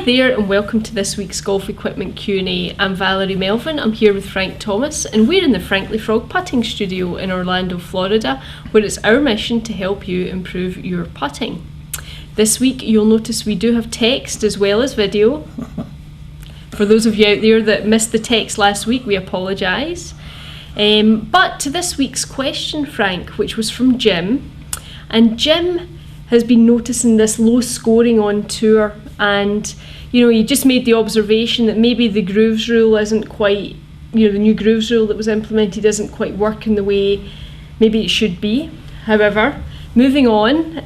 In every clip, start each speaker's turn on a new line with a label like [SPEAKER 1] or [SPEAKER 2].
[SPEAKER 1] there, and welcome to this week's Golf Equipment Q&A. I'm Valerie Melvin. I'm here with Frank Thomas, and we're in the Frankly Frog Putting Studio in Orlando, Florida, where it's our mission to help you improve your putting. This week, you'll notice we do have text as well as video. For those of you out there that missed the text last week, we apologise. But to this week's question, Frank, which was from Jim, and Jim has been noticing this low scoring on tour, and he just made the observation that maybe the grooves rule isn't quite, the new grooves rule that was implemented isn't quite working the way maybe it should be. However, moving on,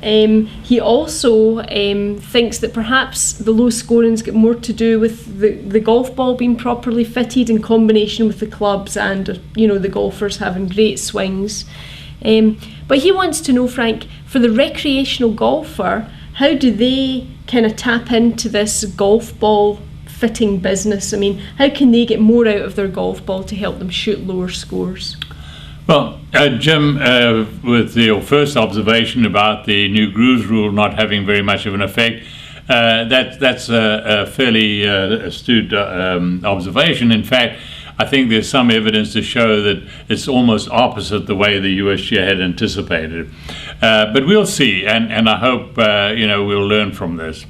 [SPEAKER 1] he also thinks that perhaps the low scoring's got more to do with the golf ball being properly fitted in combination with the clubs and the golfers having great swings. But he wants to know, Frank, for the recreational golfer, how do they kind of tap into this golf ball fitting business? I mean, how can they get more out of their golf ball to help them shoot lower scores?
[SPEAKER 2] Well, Jim, with your first observation about the new grooves rule not having very much of an effect, that's a fairly astute observation. In fact, I think there's some evidence to show that it's almost opposite the way the USGA had anticipated. But we'll see, and I hope we'll learn from this.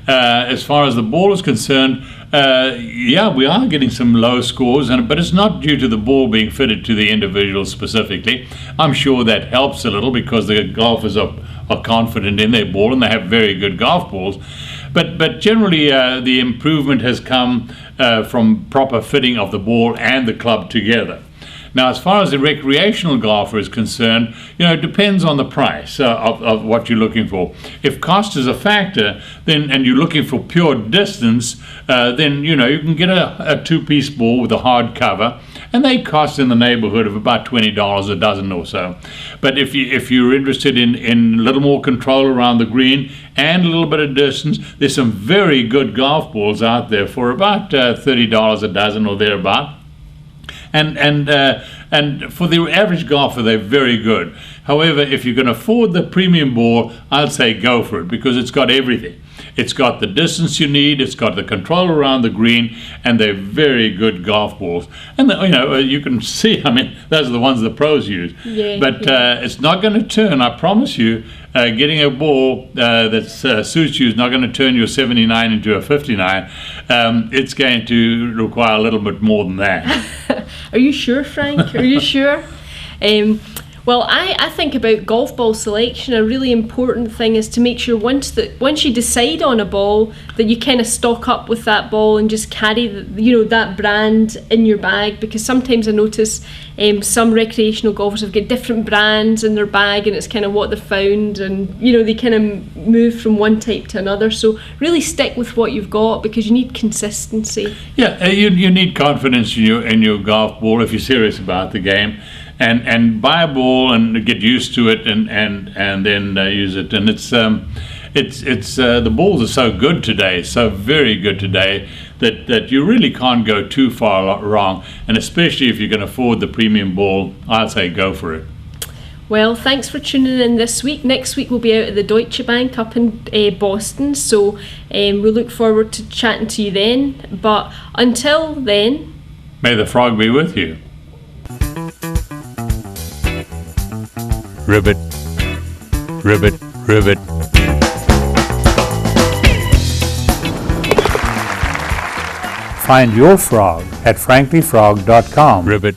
[SPEAKER 2] As far as the ball is concerned, we are getting some low scores, but it's not due to the ball being fitted to the individual specifically. I'm sure that helps a little because the golfers are confident in their ball and they have very good golf balls. But generally, the improvement has come from proper fitting of the ball and the club together. Now, as far as the recreational golfer is concerned, it depends on the price of what you're looking for. If cost is a factor, and you're looking for pure distance, then you can get a two-piece ball with a hard cover, and they cost in the neighborhood of about $20 a dozen or so. But if you're interested in a little more control around the green and a little bit of distance, there's some very good golf balls out there for about $30 a dozen or thereabout. And for the average golfer, they're very good. However, if you can afford the premium ball, I'd say go for it because it's got everything. It's got the distance you need, it's got the control around the green, and they're very good golf balls. And you can see, those are the ones the pros use. It's not going to turn, I promise you. Getting a ball that suits you is not going to turn your 79 into a 59. It's going to require a little bit more than that.
[SPEAKER 1] Are you sure, Frank? Are you sure? Well, I think about golf ball selection, a really important thing is to make sure once you decide on a ball that you kind of stock up with that ball and just carry that brand in your bag, because sometimes I notice some recreational golfers have got different brands in their bag and it's kind of what they've found, and they kind of move from one type to another. So really stick with what you've got because you need consistency.
[SPEAKER 2] Yeah, you need confidence in your golf ball if you're serious about the game. And buy a ball and get used to it and then use it. And it's the balls are so good today, so very good today, that you really can't go too far wrong. And especially if you can afford the premium ball, I'd say go for it.
[SPEAKER 1] Well, thanks for tuning in this week. Next week we'll be out at the Deutsche Bank up in Boston, so we look forward to chatting to you then. But until then,
[SPEAKER 2] may the frog be with you. Ribbit, ribbit, ribbit.
[SPEAKER 3] Find your frog at franklyfrog.com.
[SPEAKER 2] Ribbit.